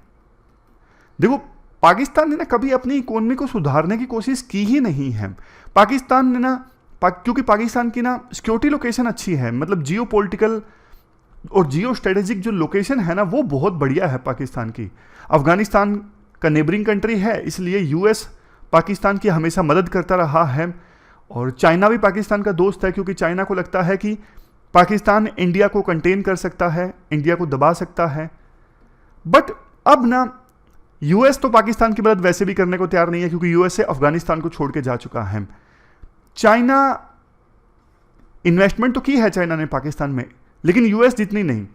देखो, पाकिस्तान ने ना कभी अपनी इकोनॉमी को सुधारने की कोशिश की ही नहीं है। पाकिस्तान ने ना क्योंकि पाकिस्तान की ना सिक्योरिटी लोकेशन अच्छी है, मतलब जियो पॉलिटिकल और जियो स्ट्रेटेजिक जो लोकेशन है ना, वो बहुत बढ़िया है पाकिस्तान की। अफगानिस्तान का नेबरिंग कंट्री है, इसलिए यूएस पाकिस्तान की हमेशा मदद करता रहा है। और चाइना भी पाकिस्तान का दोस्त है, क्योंकि चाइना को लगता है कि पाकिस्तान इंडिया को कंटेन कर सकता है, इंडिया को दबा सकता है। बट अब ना यूएस तो पाकिस्तान की मदद वैसे भी करने को तैयार नहीं है, क्योंकि यूएस से अफगानिस्तान को छोड़ के जा चुका है। चाइना इन्वेस्टमेंट तो की है चाइना ने पाकिस्तान में, लेकिन यूएस जितनी नहीं।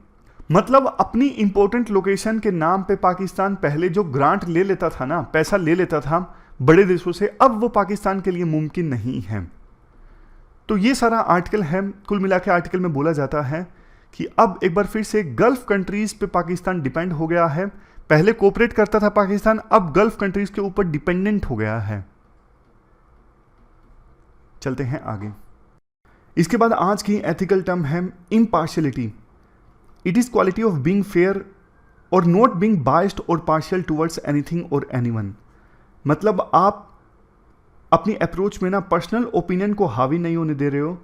मतलब अपनी इंपॉर्टेंट लोकेशन के नाम पे पाकिस्तान पहले जो ग्रांट ले लेता था ना, पैसा ले लेता था बड़े देशों से, अब वो पाकिस्तान के लिए मुमकिन नहीं है। तो ये सारा आर्टिकल है, कुल मिला के आर्टिकल में बोला जाता है कि अब एक बार फिर से गल्फ कंट्रीज पे पाकिस्तान डिपेंड हो गया है। पहले कोऑपरेट करता था पाकिस्तान, अब गल्फ कंट्रीज के ऊपर डिपेंडेंट हो गया है। चलते हैं आगे। इसके बाद आज की एथिकल टर्म है impartiality. It is quality of being fair और नॉट बीइंग बायस्ड और पार्शियल टुवर्ड्स एनीथिंग और एनीवन। मतलब आप अपनी अप्रोच में ना पर्सनल ओपिनियन को हावी नहीं होने दे रहे हो,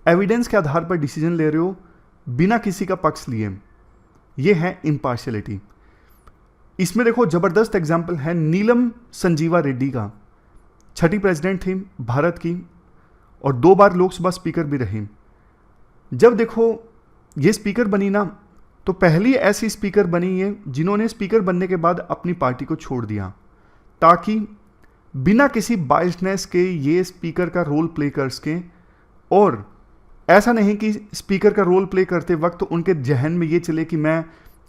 एविडेंस के आधार पर डिसीजन ले रहे हो बिना किसी का पक्ष लिए। ये है इम्पार्शियलिटी। इसमें देखो जबरदस्त एग्जाम्पल है नीलम संजीवा रेड्डी का। 6ठी प्रेसिडेंट थी भारत की और 2 बार लोकसभा स्पीकर भी रही। जब देखो ये स्पीकर बनी ना, तो पहली ऐसी स्पीकर बनी है जिन्होंने स्पीकर बनने के बाद अपनी पार्टी को छोड़ दिया, ताकि बिना किसी बायसनेस के ये स्पीकर का रोल प्ले कर सकें। और ऐसा नहीं कि स्पीकर का रोल प्ले करते वक्त उनके जहन में ये चले कि मैं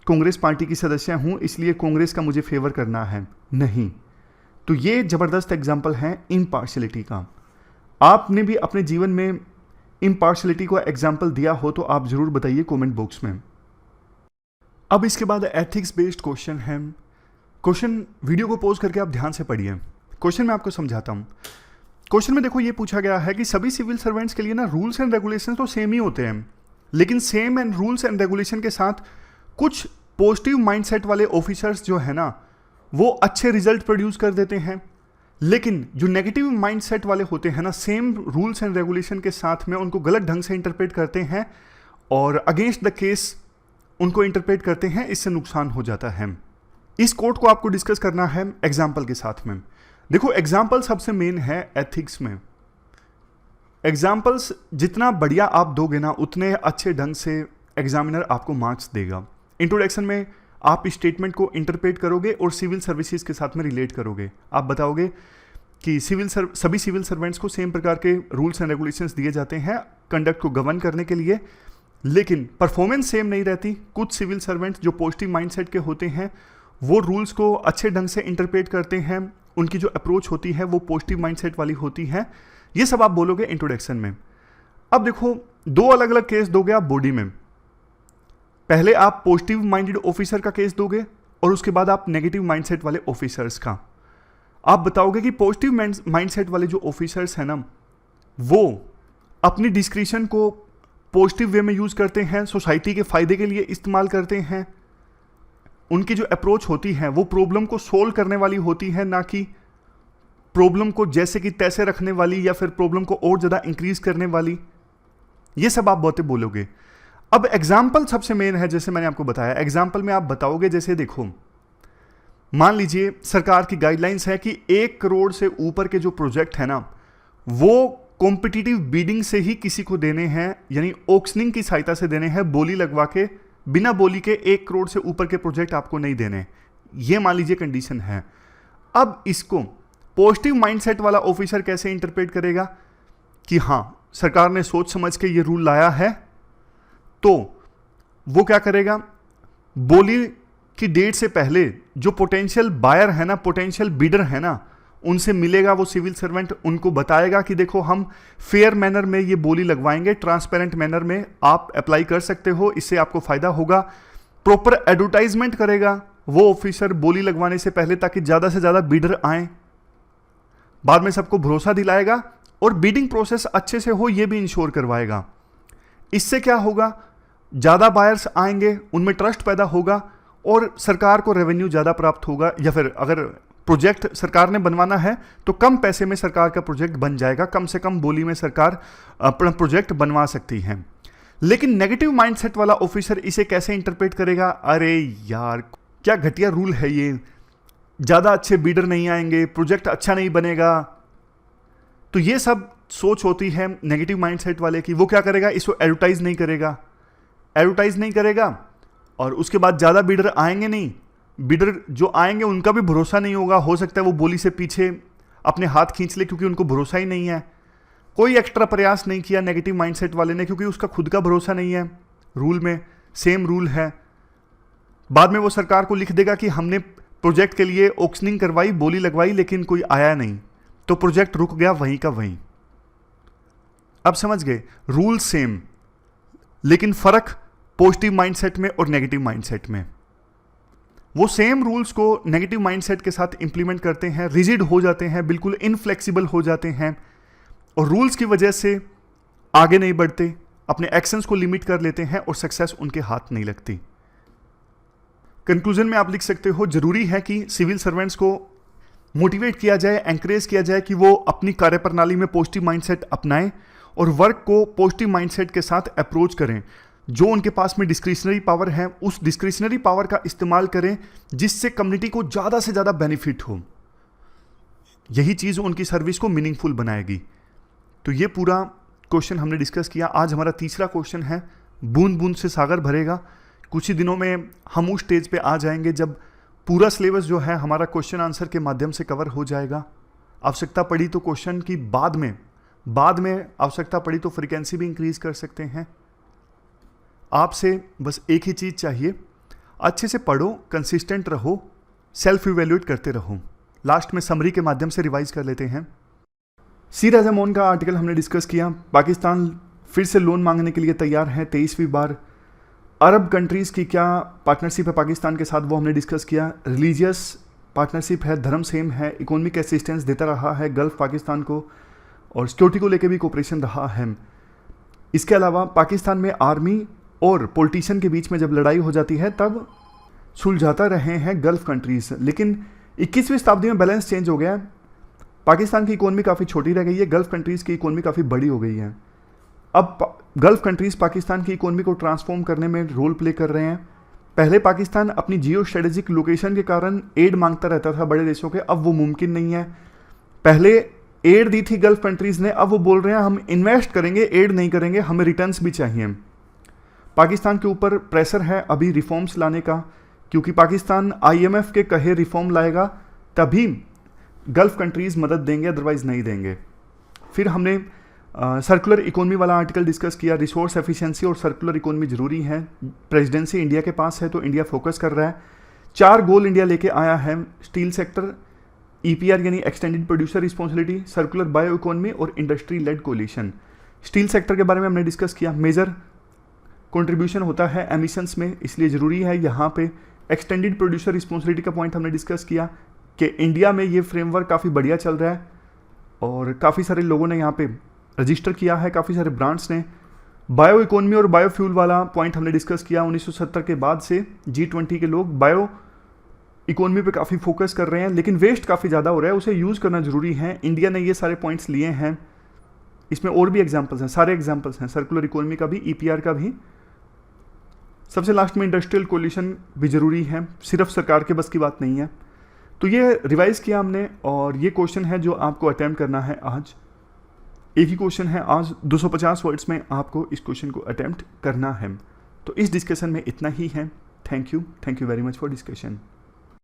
कांग्रेस पार्टी की सदस्य हूं, इसलिए कांग्रेस का मुझे फेवर करना है, नहीं। तो ये जबरदस्त एग्जाम्पल है इम्पार्शियलिटी का। आपने भी अपने जीवन में इम्पार्शियलिटी को एग्जाम्पल दिया हो तो आप जरूर बताइए कमेंट बॉक्स में। अब इसके बाद एथिक्स बेस्ड क्वेश्चन है। क्वेश्चन वीडियो को पॉज करके आप ध्यान से पढ़िए। क्वेश्चन मैं आपको समझाता हूं। क्वेश्चन में देखो ये पूछा गया है कि सभी सिविल सर्वेंट्स के लिए ना रूल्स एंड रेगुलेशन तो सेम ही होते हैं, लेकिन same and rules and regulation के साथ कुछ पॉजिटिव माइंडसेट वाले ऑफिसर्स जो है ना, वो अच्छे रिजल्ट प्रोड्यूस कर देते हैं, लेकिन जो नेगेटिव माइंडसेट वाले होते हैं ना, सेम रूल्स एंड रेगुलेशन के साथ में उनको गलत ढंग से इंटरप्रेट करते हैं और अगेंस्ट द केस उनको इंटरप्रेट करते हैं, इससे नुकसान हो जाता है। इस कोट को आपको डिस्कस करना है एग्जाम्पल के साथ में। देखो एग्जाम्पल सबसे मेन है एथिक्स में। एग्जाम्पल्स जितना बढ़िया आप दोगे ना, उतने अच्छे ढंग से एग्जामिनर आपको मार्क्स देगा। इंट्रोडक्शन में आप इस स्टेटमेंट को इंटरप्रेट करोगे और सिविल सर्विसेज के साथ में रिलेट करोगे। आप बताओगे कि सभी सिविल सर्वेंट्स को सेम प्रकार के रूल्स एंड रेगुलेशंस दिए जाते हैं कंडक्ट को गवर्न करने के लिए, लेकिन परफॉर्मेंस सेम नहीं रहती। कुछ सिविल सर्वेंट्स जो पॉजिटिव माइंडसेट के होते हैं वो रूल्स को अच्छे ढंग से इंटरप्रेट करते हैं, उनकी जो अप्रोच होती है वो पॉजिटिव माइंडसेट वाली होती है। ये सब आप बोलोगे इंट्रोडक्शन में। अब देखो 2 अलग अलग केस दोगे आप बॉडी में। पहले आप पॉजिटिव माइंडेड ऑफिसर का केस दोगे और उसके बाद आप नेगेटिव माइंडसेट वाले ऑफिसर्स का। आप बताओगे कि पॉजिटिव माइंडसेट वाले जो ऑफिसर्स हैं ना, वो अपनी डिस्क्रिशन को पॉजिटिव वे में यूज करते हैं, सोसाइटी के फायदे के लिए इस्तेमाल करते हैं। उनकी जो अप्रोच होती है वो प्रॉब्लम को सोल्व करने वाली होती है, ना कि प्रॉब्लम को जैसे कि तैसे रखने वाली या फिर प्रॉब्लम को और ज़्यादा इंक्रीज करने वाली। ये सब आप बातें बोलोगे। अब एग्जाम्पल सबसे मेन है, जैसे मैंने आपको बताया। एग्जाम्पल में आप बताओगे, जैसे देखो मान लीजिए सरकार की गाइडलाइंस है कि 1 करोड़ से ऊपर के जो प्रोजेक्ट है ना, वो कॉम्पिटिटिव बीडिंग से ही किसी को देने हैं, यानी ऑक्शनिंग की सहायता से देने हैं, बोली लगवा के। बिना बोली के 1 करोड़ से ऊपर के प्रोजेक्ट आपको नहीं देने। ये मान लीजिए कंडीशन है। अब इसको पॉजिटिव माइंडसेट वाला ऑफिसर कैसे इंटरप्रेट करेगा कि हाँ सरकार ने सोच समझ के ये रूल लाया है, तो वो क्या करेगा, बोली की डेट से पहले जो पोटेंशियल बायर है ना, पोटेंशियल बिडर है ना, उनसे मिलेगा वो सिविल सर्वेंट, उनको बताएगा कि देखो हम फेयर मैनर में ये बोली लगवाएंगे, ट्रांसपेरेंट मैनर में आप अप्लाई कर सकते हो, इससे आपको फायदा होगा। प्रॉपर एडवर्टाइजमेंट करेगा वो ऑफिसर बोली लगवाने से पहले, ताकि ज़्यादा से ज़्यादा बिडर आए, बाद में सबको भरोसा दिलाएगा और बिडिंग प्रोसेस अच्छे से हो ये भी इंश्योर करवाएगा। इससे क्या होगा, ज़्यादा बायर्स आएंगे, उनमें ट्रस्ट पैदा होगा और सरकार को रेवेन्यू ज़्यादा प्राप्त होगा, या फिर अगर प्रोजेक्ट सरकार ने बनवाना है तो कम पैसे में सरकार का प्रोजेक्ट बन जाएगा, कम से कम बोली में सरकार अपना प्रोजेक्ट बनवा सकती है। लेकिन नेगेटिव माइंडसेट वाला ऑफिसर इसे कैसे इंटरप्रेट करेगा, अरे यार क्या घटिया रूल है ये, ज़्यादा अच्छे बीडर नहीं आएंगे, प्रोजेक्ट अच्छा नहीं बनेगा। तो ये सब सोच होती है नेगेटिव माइंडसेट वाले की। वो क्या करेगा, इसको एडवर्टाइज नहीं करेगा और उसके बाद ज़्यादा बीडर आएंगे नहीं, बीडर जो आएंगे उनका भी भरोसा नहीं होगा, हो सकता है वो बोली से पीछे अपने हाथ खींच ले क्योंकि उनको भरोसा ही नहीं है। कोई एक्स्ट्रा प्रयास नहीं किया नेगेटिव माइंडसेट वाले ने क्योंकि उसका खुद का भरोसा नहीं है, रूल में सेम रूल है। बाद में वो सरकार को लिख देगा कि हमने प्रोजेक्ट के लिए ऑक्शनिंग करवाई, बोली लगवाई, लेकिन कोई आया नहीं, तो प्रोजेक्ट रुक गया वहीं का वहीं। अब समझ गए, रूल सेम लेकिन फर्क पॉजिटिव माइंडसेट में और नेगेटिव माइंडसेट में। वो सेम रूल्स को नेगेटिव माइंडसेट के साथ इंप्लीमेंट करते हैं, रिजिड हो जाते हैं, बिल्कुल इनफ्लेक्सिबल हो जाते हैं और रूल्स की वजह से आगे नहीं बढ़ते, अपने एक्शंस को लिमिट कर लेते हैं और सक्सेस उनके हाथ नहीं लगती। कंक्लूजन में आप लिख सकते हो, जरूरी है कि सिविल सर्वेंट्स को मोटिवेट किया जाए, एंकरेज किया जाए कि वो अपनी कार्यप्रणाली में पॉजिटिव माइंडसेट अपनाएं और वर्क को पॉजिटिव माइंडसेट के साथ अप्रोच करें। जो उनके पास में डिस्क्रिशनरी पावर है उस डिस्क्रिशनरी पावर का इस्तेमाल करें जिससे कम्युनिटी को ज़्यादा से ज़्यादा बेनिफिट हो। यही चीज़ उनकी सर्विस को मीनिंगफुल बनाएगी। तो ये पूरा क्वेश्चन हमने डिस्कस किया। आज हमारा तीसरा क्वेश्चन है, बूंद बूंद से सागर भरेगा। कुछ ही दिनों में हम उस स्टेज पे आ जाएंगे जब पूरा सिलेबस जो है हमारा क्वेश्चन आंसर के माध्यम से कवर हो जाएगा। आवश्यकता पड़ी तो क्वेश्चन की बाद में आवश्यकता पड़ी तो फ्रीक्वेंसी भी इंक्रीज कर सकते हैं। आपसे बस एक ही चीज़ चाहिए, अच्छे से पढ़ो, कंसिस्टेंट रहो, सेल्फ इवेल्यूएट करते रहो। लास्ट में समरी के माध्यम से रिवाइज कर लेते हैं। सी राजा मोहन का आर्टिकल हमने डिस्कस किया। पाकिस्तान फिर से लोन मांगने के लिए तैयार है 23वीं बार। अरब कंट्रीज़ की क्या पार्टनरशिप है पाकिस्तान के साथ, वो हमने डिस्कस किया। रिलीजियस पार्टनरशिप है, धर्म सेम है, इकोनॉमिक असिस्टेंस देता रहा है गल्फ पाकिस्तान को और सिक्योरिटी को लेकर भी कोऑपरेशन रहा है। इसके अलावा पाकिस्तान में आर्मी और पॉलिटिशियन के बीच में जब लड़ाई हो जाती है तब सुलझाता रहे हैं गल्फ कंट्रीज़। लेकिन 21वीं शताब्दी में बैलेंस चेंज हो गया। पाकिस्तान की इकोनॉमी काफ़ी छोटी रह गई है, गल्फ कंट्रीज़ की इकोनॉमी काफ़ी बड़ी हो गई है। अब गल्फ कंट्रीज़ पाकिस्तान की इकोनॉमी को ट्रांसफॉर्म करने में रोल प्ले कर रहे हैं। पहले पाकिस्तान अपनी जियो स्ट्रेटेजिक लोकेशन के कारण एड मांगता रहता था बड़े देशों के, अब वो मुमकिन नहीं है। पहले एड दी थी गल्फ कंट्रीज़ ने, अब वो बोल रहे हैं हम इन्वेस्ट करेंगे, एड नहीं करेंगे, हमें रिटर्न्स भी चाहिए। पाकिस्तान के ऊपर प्रेशर है अभी रिफॉर्म्स लाने का, क्योंकि पाकिस्तान IMF के कहे रिफॉर्म लाएगा तभी गल्फ कंट्रीज़ मदद देंगे, अदरवाइज नहीं देंगे। फिर हमने सर्कुलर इकोनॉमी वाला आर्टिकल डिस्कस किया। रिसोर्स एफिशिएंसी और सर्कुलर इकोनॉमी जरूरी है। प्रेसिडेंसी इंडिया के पास है तो इंडिया फोकस कर रहा है। 4 गोल इंडिया लेके आया है। स्टील सेक्टर, EPR यानी extended producer responsibility, circular bio economy और industry led coalition. Steel sector के बारे में हमने डिस्कस किया। मेजर कंट्रीब्यूशन होता है एमिशंस में, इसलिए ज़रूरी है यहाँ पे एक्सटेंडेड प्रोड्यूसर रिस्पॉन्सिबिलिटी का पॉइंट हमने डिस्कस किया कि इंडिया में ये फ्रेमवर्क काफ़ी बढ़िया चल रहा है और काफ़ी सारे लोगों ने यहाँ पे रजिस्टर किया है, काफ़ी सारे ब्रांड्स ने। बायो इकोनॉमी और बायोफ्यूल वाला पॉइंट हमने डिस्कस किया। 1970 के बाद से G20 के लोग बायो इकोनॉमी पे काफ़ी फोकस कर रहे हैं, लेकिन वेस्ट काफ़ी ज़्यादा हो रहा है, उसे यूज़ करना ज़रूरी है। इंडिया ने ये सारे पॉइंट्स लिए हैं। इसमें और भी एग्जाम्पल्स हैं, सारे एग्जाम्पल्स हैं, सर्कुलर इकोनॉमी का भी, EPR का भी। सबसे लास्ट में इंडस्ट्रियल कोलिशन भी ज़रूरी है, सिर्फ सरकार के बस की बात नहीं है। तो ये रिवाइज किया हमने और ये क्वेश्चन है जो आपको अटैम्प्ट करना है आज। एक ही क्वेश्चन है आज, 250 वर्ड्स में आपको इस क्वेश्चन को अटैम्प्ट करना है। तो इस डिस्कशन में इतना ही है। Thank you very much for discussion.